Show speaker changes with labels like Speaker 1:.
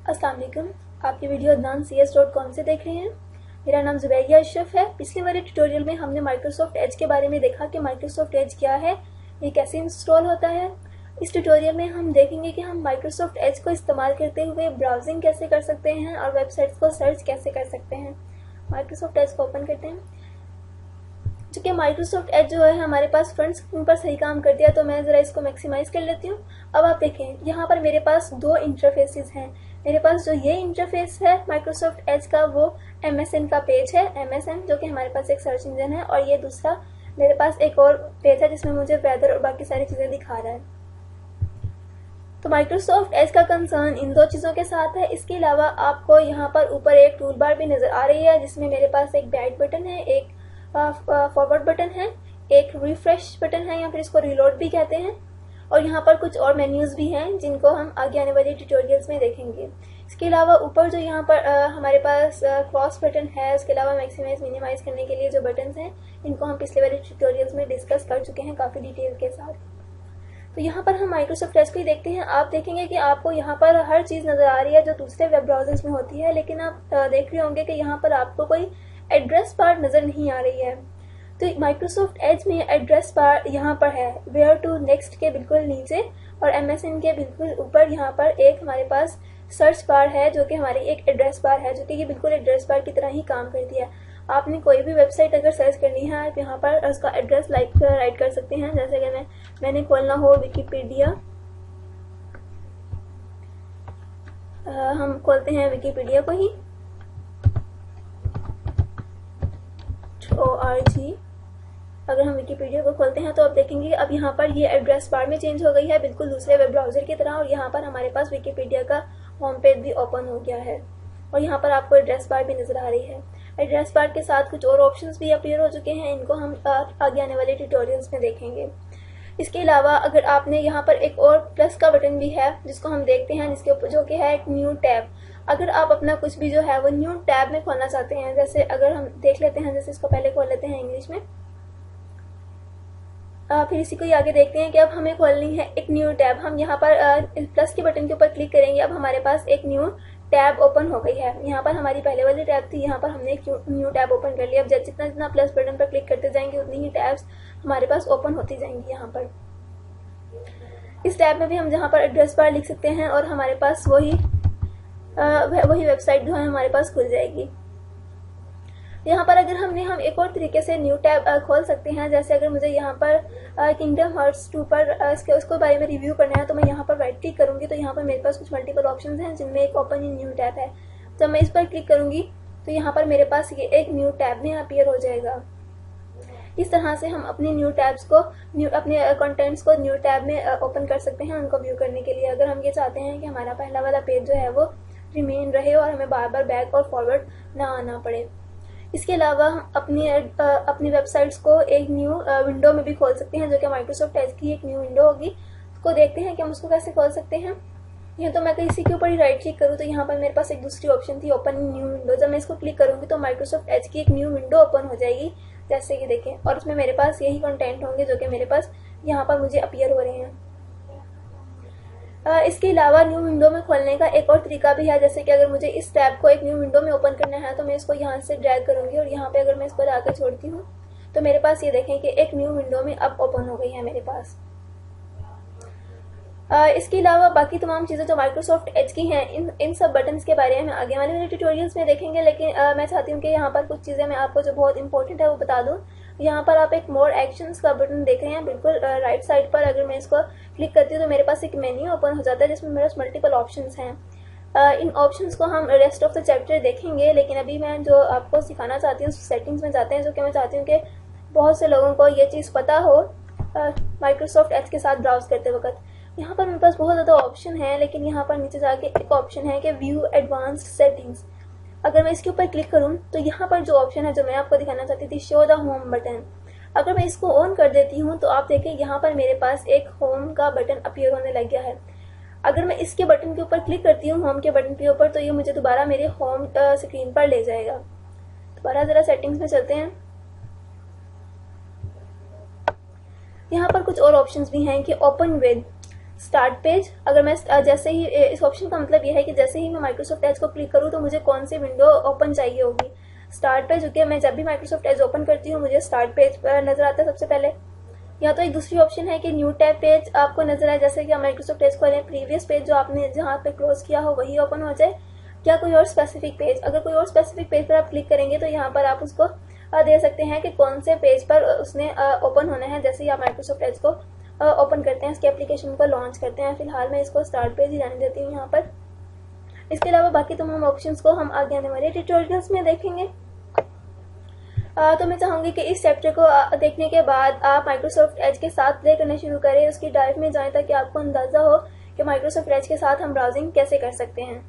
Speaker 1: अस्सलाम वालेकुम। आप ये वीडियो advancedcs.com से देख रहे हैं। मेरा नाम ज़ुबैरिया अशरफ है। पिछले वाले ट्यूटोरियल में हमने माइक्रोसॉफ्ट एज के बारे में देखा कि माइक्रोसॉफ्ट एज क्या है, ये कैसे इंस्टॉल होता है। इस ट्यूटोरियल में हम देखेंगे कि हम माइक्रोसॉफ्ट एज को इस्तेमाल करते हुए ब्राउजिंग कैसे कर सकते हैं और वेबसाइट्स को सर्च कैसे कर सकते हैं। माइक्रोसॉफ्ट एज को ओपन करते हैं। चूँकि माइक्रोसॉफ्ट एज जो है हमारे पास फ्रंट स्क्रीन पर सही काम कर दिया, तो मैं ज़रा इसको मैक्सिमाइज़ कर लेती हूँ। अब आप देखें, यहाँ पर मेरे पास दो इंटरफेसेस हैं। मेरे पास जो ये इंटरफेस है माइक्रोसॉफ्ट एज का, वो MSN का पेज है, MSN जो कि हमारे पास एक सर्च इंजन है, और ये दूसरा मेरे पास एक और पेज है जिसमें मुझे वेदर और बाकी सारी चीज़ें दिखा रहा है। तो माइक्रोसॉफ्ट एज का कंसर्न इन दो चीज़ों के साथ है। इसके अलावा आपको यहाँ पर ऊपर एक टूल बार भी नज़र आ रही है जिसमें मेरे पास एक बैक बटन है, एक फॉरवर्ड बटन है, एक रिफ्रेश बटन है या फिर इसको रिलोड भी कहते हैं, और यहाँ पर कुछ और मेन्यूज़ भी हैं जिनको हम आगे आने वाले ट्यूटोरियल्स में देखेंगे। इसके अलावा ऊपर जो यहाँ पर हमारे पास क्रॉस बटन है, उसके अलावा मैक्सिमाइज मिनिमाइज करने के लिए जो बटन्स हैं, इनको हम पिछले वाले ट्यूटोरियल्स में डिस्कस कर चुके हैं काफ़ी डिटेल के साथ। तो यहाँ पर हम माइक्रोसॉफ्ट एज को ही देखते हैं। आप देखेंगे कि आपको यहाँ पर हर चीज़ नज़र आ रही है जो दूसरे वेब ब्राउजर्स में होती है, लेकिन आप देख रहे होंगे कि यहाँ पर आपको कोई एड्रेस बार नज़र नहीं आ रही है। तो माइक्रोसॉफ्ट एज में एड्रेस बार यहाँ पर है, वेयर टू नेक्स्ट के बिल्कुल नीचे, और MSN के बिल्कुल ऊपर यहाँ पर एक हमारे पास सर्च बार है जो कि हमारी एक एड्रेस बार है, जो कि ये बिल्कुल एड्रेस बार की तरह ही काम करती है। आपने कोई भी वेबसाइट अगर सर्च करनी है, आप यहाँ पर उसका एड्रेस राइट कर सकते हैं। जैसे कि मैंने खोलना हो विकीपीडिया, हम खोलते हैं विकीपीडिया को ही, ORG। अगर हम विकीपीडिया को खोलते हैं तो आप देखेंगे अब यहाँ पर ये एड्रेस बार में चेंज हो गई है, बिल्कुल दूसरे वेब ब्राउज़र की तरह, और यहाँ पर हमारे पास विकीपीडिया का होम पेज भी ओपन हो गया है, और यहाँ पर आपको एड्रेस बार भी नज़र आ रही है। एड्रेस बार के साथ कुछ और ऑप्शंस भी अपीयर हो चुके हैं, इनको हम आगे आने वाले ट्यूटोरियल्स में देखेंगे। इसके अलावा अगर आपने यहाँ पर एक और प्लस का बटन भी है जिसको हम देखते हैं, जिसके ऊपर जो कि है एक न्यू टैब। अगर आप अपना कुछ भी जो है वो न्यू टैब में खोलना चाहते हैं, जैसे अगर हम देख लेते हैं, जैसे इसको पहले खोल लेते हैं इंग्लिश में, फिर इसी को ही आगे देखते हैं कि अब हमें खोलनी है एक न्यू टैब। हम यहाँ पर प्लस के बटन के ऊपर क्लिक करेंगे। अब हमारे पास एक न्यू टैब ओपन हो गई है। यहाँ पर हमारी पहले वाली टैब थी, यहाँ पर हमने एक न्यू टैब ओपन कर लिया। अब जितना जितना प्लस बटन पर क्लिक करते जाएंगे उतनी ही टैब्स हमारे पास ओपन होती जाएंगी। यहाँ पर इस टैब में भी हम जहाँ पर एड्रेस बार लिख सकते हैं और हमारे पास वही वेबसाइट जो है हमारे पास खुल जाएगी। यहाँ पर अगर हम एक और तरीके से न्यू टैब खोल सकते हैं, जैसे अगर मुझे यहाँ पर किंगडम हार्ट्स 2 पर उसके बारे में रिव्यू करना है, तो मैं यहाँ पर राइट क्लिक करूँगी तो यहाँ पर मेरे पास कुछ मल्टीपल ऑप्शंस हैं जिनमें एक ओपन इन न्यू टैब है। जब मैं इस पर क्लिक करूँगी तो यहाँ पर मेरे पास ये एक न्यू टैब में अपीयर हो जाएगा। इस तरह से हम अपने न्यू टैब्स को अपने कंटेंट्स को न्यू टैब में ओपन कर सकते हैं उनको व्यू करने के लिए, अगर हम ये चाहते हैं कि हमारा पहला वाला पेज जो है वो रिमेन रहे और हमें बार बार बैक और फॉरवर्ड ना आना पड़े। इसके अलावा हम अपनी वेबसाइट्स को एक न्यू विंडो में भी खोल सकते हैं, जो कि माइक्रोसॉफ्ट एज की एक न्यू विंडो होगी। उसको देखते हैं कि हम उसको कैसे खोल सकते हैं। यहाँ तो मैं इसी के ऊपर ही राइट क्लिक करूँ तो यहाँ पर मेरे पास एक दूसरी ऑप्शन थी, ओपन न्यू विंडो। जब मैं इसको क्लिक करूँगी तो माइक्रोसॉफ्ट एज की एक न्यू विंडो ओपन हो जाएगी, जैसे कि देखें, और उसमें मेरे पास यही कंटेंट होंगे जो कि मेरे पास यहाँ पर मुझे अपीयर हो रहे हैं। इसके अलावा न्यू विंडो में खोलने का एक और तरीका भी है, जैसे कि अगर मुझे इस टैब को एक न्यू विंडो में ओपन करना है तो मैं इसको यहाँ से ड्रैग करूँगी और यहाँ पे अगर मैं इस पर आकर छोड़ती हूँ तो मेरे पास ये देखें कि एक न्यू विंडो में अब ओपन हो गई है मेरे पास। इसके अलावा बाकी तमाम चीज़ें जो माइक्रोसॉफ्ट एज की हैं, इन सब बटन्स के बारे में आगे वाले ट्यूटोरियल्स में देखेंगे, लेकिन मैं चाहती हूँ कि यहाँ पर कुछ चीज़ें मैं आपको जो बहुत इंपॉर्टेंट है वो बता दूँ। यहाँ पर आप एक मोर एक्शंस का बटन देख रहे हैं बिल्कुल राइट साइड पर। अगर मैं इसको क्लिक करती हूँ तो मेरे पास एक मेन्यू ओपन हो जाता है जिसमें मेरे पास मल्टीपल ऑप्शंस हैं। इन ऑप्शंस को हम रेस्ट ऑफ द चैप्टर देखेंगे, लेकिन अभी मैं जो आपको सिखाना चाहती हूँ सेटिंग्स में जाते हैं, जो कि मैं चाहती हूँ कि बहुत से लोगों को ये चीज़ पता हो माइक्रोसॉफ्ट एज के साथ ब्राउज करते वक्त। यहाँ पर मेरे पास बहुत ज़्यादा ऑप्शन है, लेकिन यहाँ पर नीचे जाके एक ऑप्शन है कि व्यू एडवांस्ड सेटिंग्स। अगर मैं इसके ऊपर क्लिक करूँ तो यहाँ पर जो ऑप्शन है जो मैं आपको दिखाना चाहती थी, शो द होम बटन, अगर मैं इसको ऑन कर देती हूँ तो आप देखें यहाँ पर मेरे पास एक होम का बटन अपीयर होने लग गया है। अगर मैं इसके बटन के ऊपर क्लिक करती हूँ, होम के बटन के ऊपर, तो ये मुझे दोबारा मेरे होम स्क्रीन पर ले जाएगा। दोबारा ज़रा सेटिंग्स में चलते हैं। यहाँ पर कुछ और ऑप्शंस भी हैं कि ओपन विद, स्टार्ट पेज। अगर मैं जैसे ही इस ऑप्शन का मतलब यह है कि जैसे ही मैं माइक्रोसॉफ्ट एज को क्लिक करूँ तो मुझे कौन सी विंडो ओपन चाहिए होगी। स्टार्ट पेज ओके, मैं जब भी माइक्रोसॉफ्ट एज ओपन करती हूँ मुझे स्टार्ट पेज पर नजर आता है सबसे पहले। या तो एक दूसरी ऑप्शन है कि न्यू टैब पेज आपको नजर आए, जैसे कि आप माइक्रोसॉफ्ट एज खोलें, प्रीवियस पेज जो आपने जहाँ पे क्लोज किया हो वही ओपन हो जाए, या कोई और स्पेसिफिक पेज। अगर कोई और स्पेसिफिक पेज पर आप क्लिक करेंगे तो यहाँ पर आप उसको दे सकते हैं कि कौन से पेज पर उसने ओपन होना है। जैसे ही आप माइक्रोसॉफ्ट एज को ओपन करते हैं, इसके एप्लीकेशन को लॉन्च करते हैं। फिलहाल मैं इसको स्टार्ट पेज ही जाने देती हूँ यहाँ पर। इसके अलावा बाकी तमाम ऑप्शंस को हम आगे आने वाले ट्यूटोरियल्स में देखेंगे। तो मैं चाहूंगी कि इस चैप्टर को देखने के बाद आप माइक्रोसॉफ्ट एज के साथ प्ले करना शुरू करें, उसकी डाइव में जाएं ताकि आपको अंदाजा हो कि माइक्रोसॉफ्ट एज के साथ हम ब्राउजिंग कैसे कर सकते हैं।